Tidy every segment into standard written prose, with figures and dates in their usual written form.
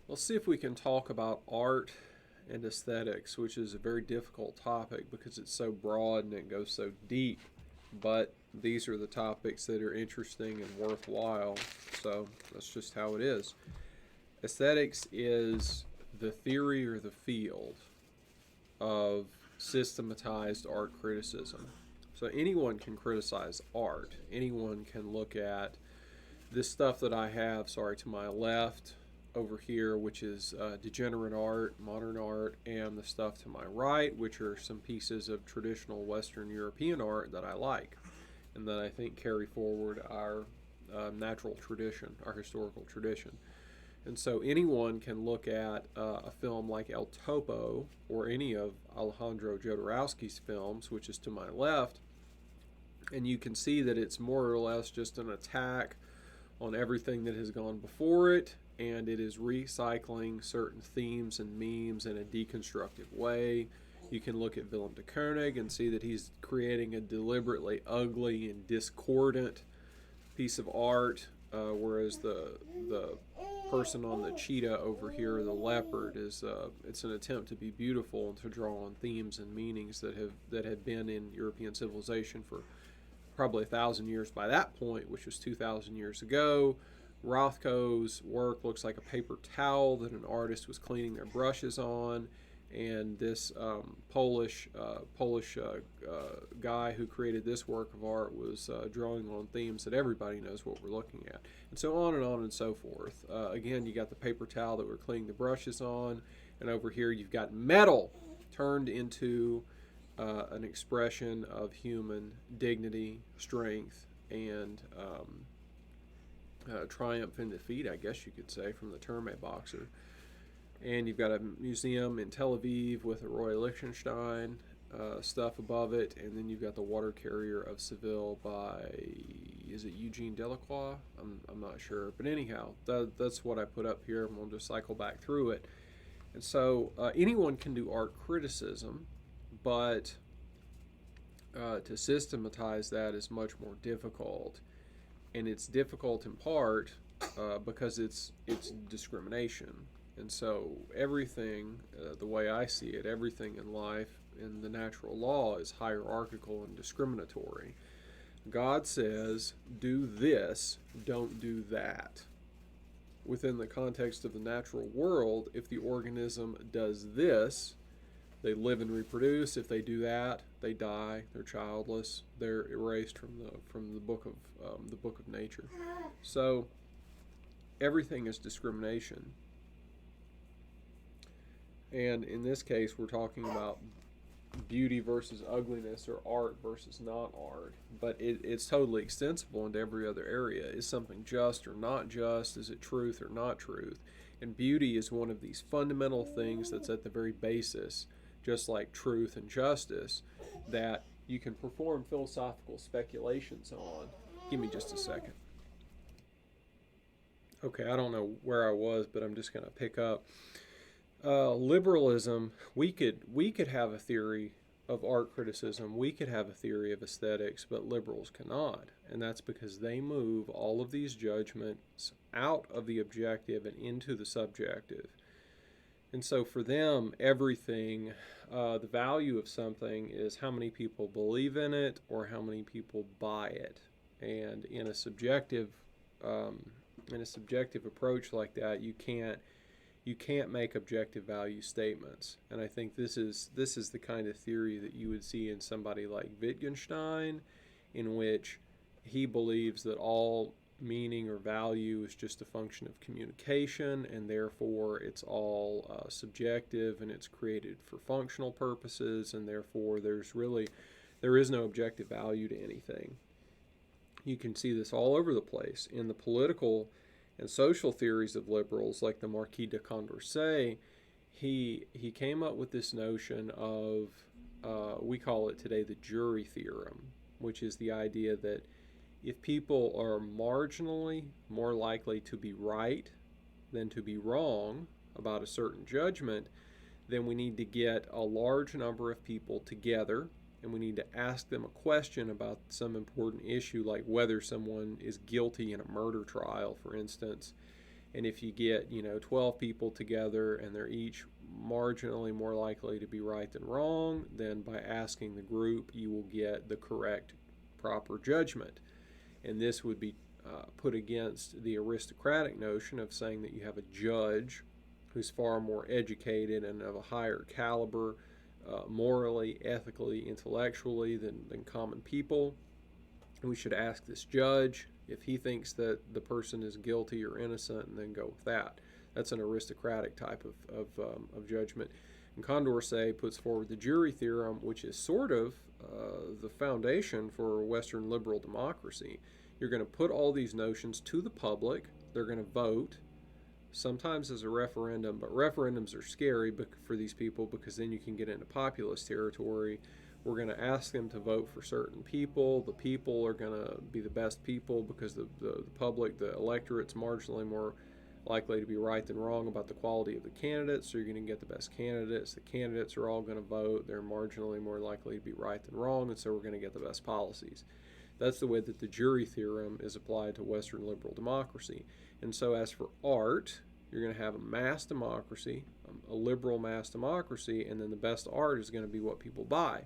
Let's see if we can talk about art and aesthetics, which is a very difficult topic because it's so broad and it goes so deep. But these are the topics that are interesting and worthwhile, so that's just how it is. Aesthetics is the theory or the field of systematized art criticism. So anyone can criticize art. Anyone can look at this stuff that I have, to my left over here, which is degenerate art, modern art, and the stuff to my right, which are some pieces of traditional Western European art that I like and that I think carry forward our natural tradition, our historical tradition. And so anyone can look at a film like El Topo or any of Alejandro Jodorowsky's films, which is to my left, and you can see that it's more or less just an attack on everything that has gone before it, and it is recycling certain themes and memes in a deconstructive way. You can look at Willem de Kooning and see that he's creating a deliberately ugly and discordant piece of art, whereas the person on the cheetah over here, the leopard, is it's an attempt to be beautiful and to draw on themes and meanings that have been in European civilization for probably 1,000 years by that point, which was 2,000 years ago. Rothko's work looks like a paper towel that an artist was cleaning their brushes on, and this Polish guy who created this work of art was drawing on themes that everybody knows what we're looking at, and so on and so forth. Again, you got the paper towel that we're cleaning the brushes on, and over here you've got metal turned into an expression of human dignity, strength, and triumph and defeat, I guess you could say, from the term a boxer. And you've got a museum in Tel Aviv with a Roy Lichtenstein stuff above it, and then you've got the water carrier of Seville by, is it Eugene Delacroix? I'm not sure, but anyhow, that's what I put up here, and we'll just cycle back through it. And so anyone can do art criticism, but to systematize that is much more difficult, and it's difficult in part because it's discrimination. And so everything, the way I see it, everything in life in the natural law is hierarchical and discriminatory. God says, do this, don't do that. Within the context of the natural world, if the organism does this, they live and reproduce. If they do that, they die. They're childless. They're erased from the book of nature. So everything is discrimination. And in this case, we're talking about beauty versus ugliness, or art versus not art. But it's totally extensible into every other area. Is something just or not just? Is it truth or not truth? And beauty is one of these fundamental things that's at the very basis, just like truth and justice, that you can perform philosophical speculations on. Give me just a second. Okay, I don't know where I was, but I'm just going to pick up. Liberalism, we could have a theory of art criticism, we could have a theory of aesthetics, but liberals cannot, and that's because they move all of these judgments out of the objective and into the subjective. And so for them, everything, the value of something is how many people believe in it or how many people buy it. And in a subjective approach like that, you can't make objective value statements. And I think this is the kind of theory that you would see in somebody like Wittgenstein, in which he believes that all meaning or value is just a function of communication, and therefore it's all subjective, and it's created for functional purposes, and therefore there is no objective value to anything. You can see this all over the place in the political and social theories of liberals, like the Marquis de Condorcet. He came up with this notion of, we call it today the jury theorem, which is the idea that if people are marginally more likely to be right than to be wrong about a certain judgment, then we need to get a large number of people together, and we need to ask them a question about some important issue, like whether someone is guilty in a murder trial, for instance. And if you get, 12 people together and they're each marginally more likely to be right than wrong, then by asking the group, you will get the correct, proper judgment. And this would be put against the aristocratic notion of saying that you have a judge who's far more educated and of a higher caliber, morally, ethically, intellectually than common people. We should ask this judge if he thinks that the person is guilty or innocent, and then go with that. That's an aristocratic type of judgment. And Condorcet puts forward the jury theorem, which is sort of the foundation for Western liberal democracy. You're going to put all these notions to the public. They're going to vote, sometimes as a referendum, but referendums are scary for these people because then you can get into populist territory. We're going to ask them to vote for certain people. The people are going to be the best people because the public, the electorate's marginally more likely to be right than wrong about the quality of the candidates, so you're going to get the best candidates. The candidates are all going to vote. They're marginally more likely to be right than wrong, and so we're going to get the best policies. That's the way that the jury theorem is applied to Western liberal democracy. And so as for art, you're going to have a mass democracy, a liberal mass democracy, and then the best art is going to be what people buy.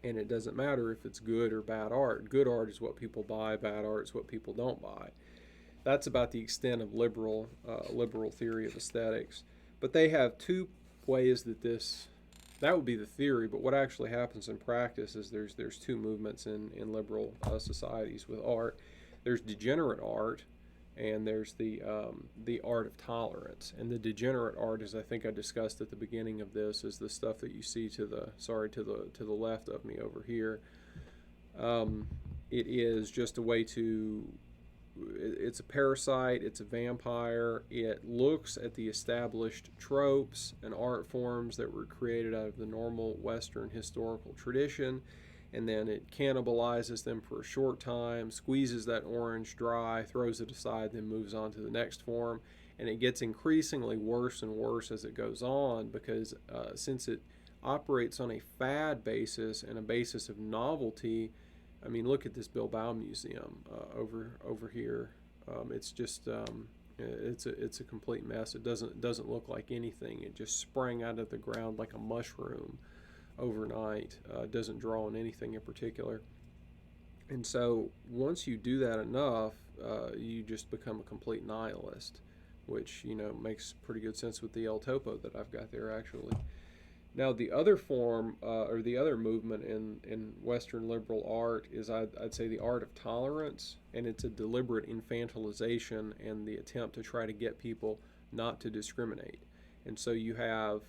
And it doesn't matter if it's good or bad art. Good art is what people buy, bad art is what people don't buy. That's about the extent of liberal theory of aesthetics. But they have two ways that would be the theory, but what actually happens in practice is there's two movements in liberal societies with art. There's degenerate art, and there's the art of tolerance. And the degenerate art, as I think I discussed at the beginning of this, is the stuff that you see to the left of me over here. It is just a way to. It's a parasite, it's a vampire. It looks at the established tropes and art forms that were created out of the normal Western historical tradition, and then it cannibalizes them for a short time, squeezes that orange dry, throws it aside, then moves on to the next form. And it gets increasingly worse and worse as it goes on because since it operates on a fad basis and a basis of novelty. I mean, look at this Bilbao Museum over here. It's just it's a complete mess. It doesn't look like anything. It just sprang out of the ground like a mushroom overnight. It doesn't draw on anything in particular. And so once you do that enough, you just become a complete nihilist, which makes pretty good sense with the El Topo that I've got there actually. Now, the other form, or the other movement in Western liberal art is, I'd say, the art of tolerance, and it's a deliberate infantilization and the attempt to try to get people not to discriminate. And so you'll have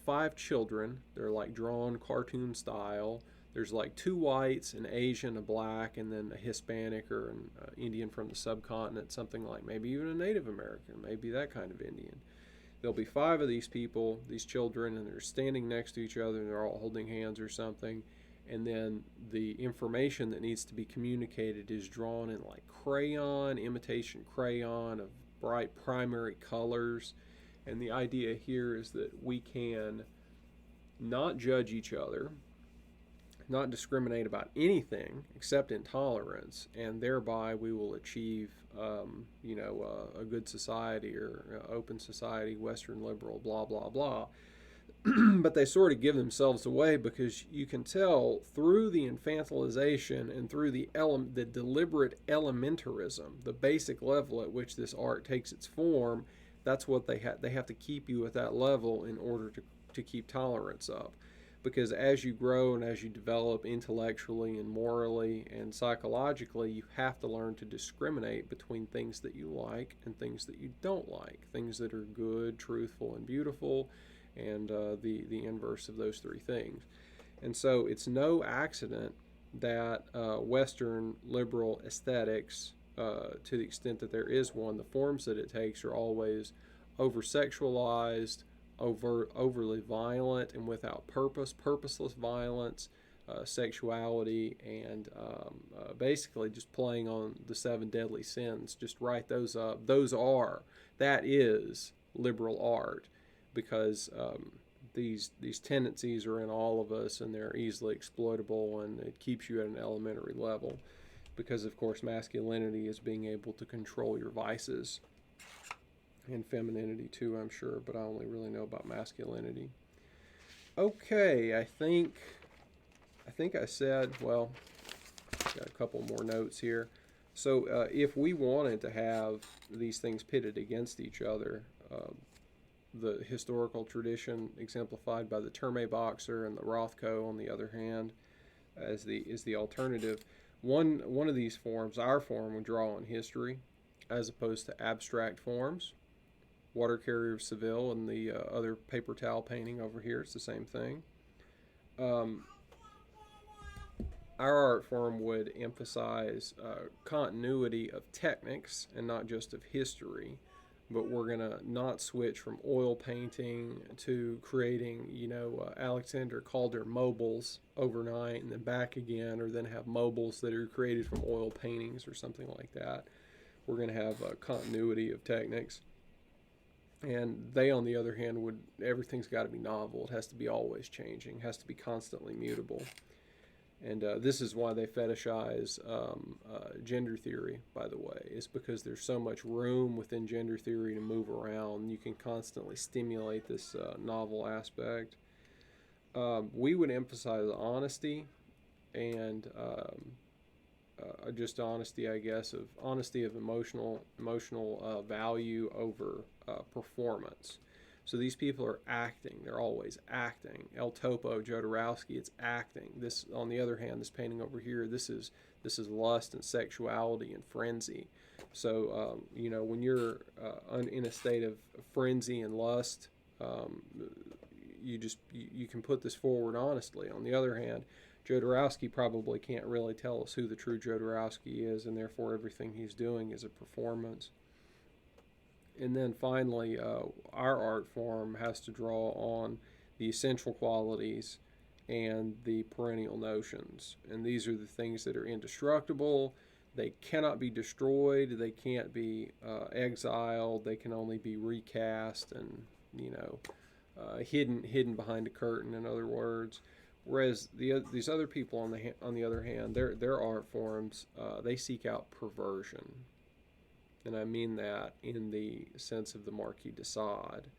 5 children. They're like drawn cartoon style. There's like 2 whites, an Asian, a black, and then a Hispanic or an Indian from the subcontinent, something like maybe even a Native American, maybe that kind of Indian. There'll be 5 of these people, these children, and they're standing next to each other, and they're all holding hands or something. And then the information that needs to be communicated is drawn in like crayon, imitation crayon of bright primary colors. And the idea here is that we can not judge each other, not discriminate about anything except intolerance, and thereby we will achieve a good society or open society, Western liberal, blah, blah, blah. But they sort of give themselves away because you can tell through the infantilization and through the deliberate elementarism, the basic level at which this art takes its form. That's what they have to keep you at that level in order to keep tolerance up. Because as you grow and as you develop intellectually and morally and psychologically, you have to learn to discriminate between things that you like and things that you don't like, things that are good, truthful, and beautiful, and the inverse of those 3 things. And so it's no accident that Western liberal aesthetics, to the extent that there is one, the forms that it takes are always over-sexualized, overly violent and without purpose, purposeless violence, sexuality, and basically just playing on the 7 deadly sins. Just write those up. That is liberal art, because these tendencies are in all of us, and they're easily exploitable, and it keeps you at an elementary level. because of course masculinity is being able to control your vices, and femininity too, I'm sure, but I only really know about masculinity. Okay, I think I said, well, got a couple more notes here. So if we wanted to have these things pitted against each other, the historical tradition exemplified by the Terme boxer and the Rothko, on the other hand, is the alternative. One of these forms, our form, would draw on history, as opposed to abstract forms. Water Carrier of Seville and the other paper towel painting over here, it's the same thing. Our art form would emphasize continuity of techniques and not just of history, but we're going to not switch from oil painting to creating, Alexander Calder mobiles overnight and then back again, or then have mobiles that are created from oil paintings or something like that. We're going to have a continuity of techniques. And they, on the other hand, everything's got to be novel. It has to be always changing, has to be constantly mutable. And this is why they fetishize gender theory, by the way, is because there's so much room within gender theory to move around. You can constantly stimulate this novel aspect. We would emphasize honesty and just honesty, I guess, of honesty of emotional value over performance. So these people are acting. They're always acting. El Topo, Jodorowsky, it's acting. This, on the other hand, this painting over here, this is lust and sexuality and frenzy. So, when you're in a state of frenzy and lust, you can put this forward honestly. On the other hand, Jodorowsky probably can't really tell us who the true Jodorowsky is, and therefore everything he's doing is a performance. And then finally, our art form has to draw on the essential qualities and the perennial notions. And these are the things that are indestructible. They cannot be destroyed. They can't be exiled. They can only be recast and, hidden behind a curtain, in other words. Whereas these other people, on the other hand, their art forms, they seek out perversion. And I mean that in the sense of the Marquis de Sade.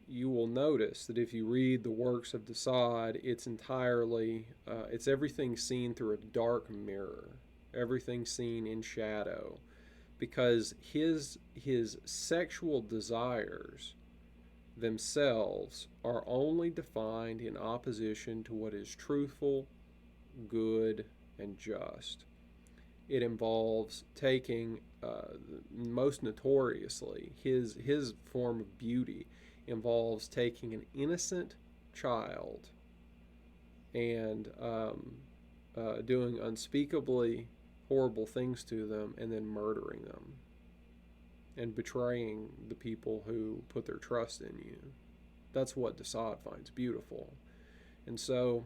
You will notice that if you read the works of de Sade, it's entirely, it's everything seen through a dark mirror, everything seen in shadow, because his sexual desires themselves are only defined in opposition to what is truthful, good, and just. It involves taking, most notoriously, his form of beauty involves taking an innocent child and doing unspeakably horrible things to them and then murdering them and betraying the people who put their trust in you. That's what de Sade finds beautiful. And so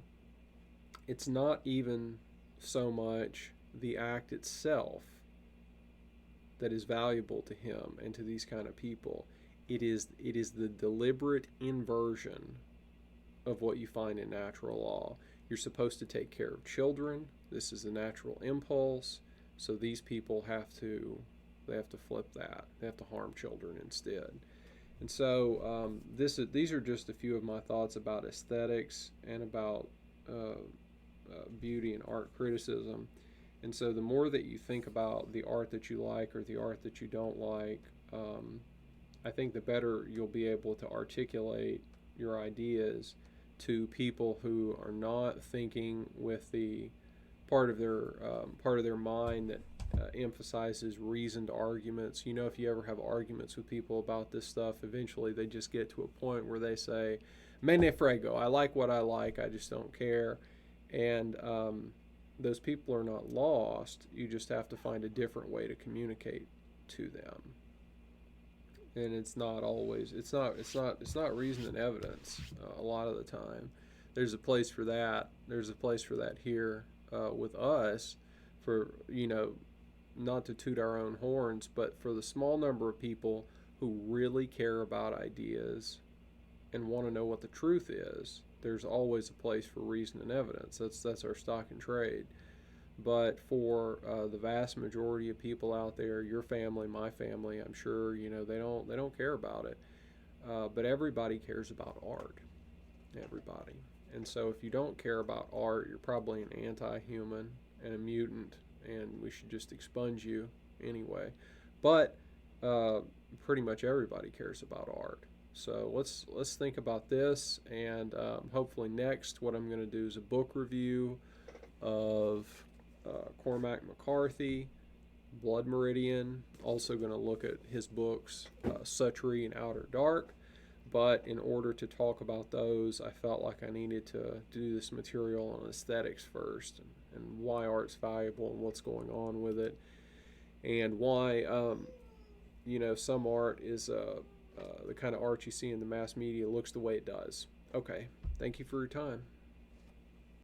it's not even so much the act itself that is valuable to him and to these kind of people. It is the deliberate inversion of what you find in natural law. You're supposed to take care of children. This is a natural impulse. So these people have to flip that. They have to harm children instead. And so these are just a few of my thoughts about aesthetics and about beauty and art criticism. And so the more that you think about the art that you like or the art that you don't like, I think the better you'll be able to articulate your ideas to people who are not thinking with the part of their mind that emphasizes reasoned arguments. If you ever have arguments with people about this stuff, eventually they just get to a point where they say, "Me ne frego, I like what I like, I just don't care." And those people are not lost. You just have to find a different way to communicate to them. And it's not reason and evidence a lot of the time. There's a place for that. There's a place for that here with us, for not to toot our own horns, but for the small number of people who really care about ideas and want to know what the truth is. There's always a place for reason and evidence. That's our stock and trade. But for the vast majority of people out there, your family, my family, I'm sure, they don't care about it. But everybody cares about art. Everybody. And so if you don't care about art, you're probably an anti-human and a mutant, and we should just expunge you anyway. But pretty much everybody cares about art. So let's think about this, and hopefully next, what I'm going to do is a book review of Cormac McCarthy, Blood Meridian. Also going to look at his books, Suttree and Outer Dark. But in order to talk about those, I felt like I needed to do this material on aesthetics first, and why art's valuable and what's going on with it, and why some art is the kind of art you see in the mass media looks the way it does. Okay, thank you for your time.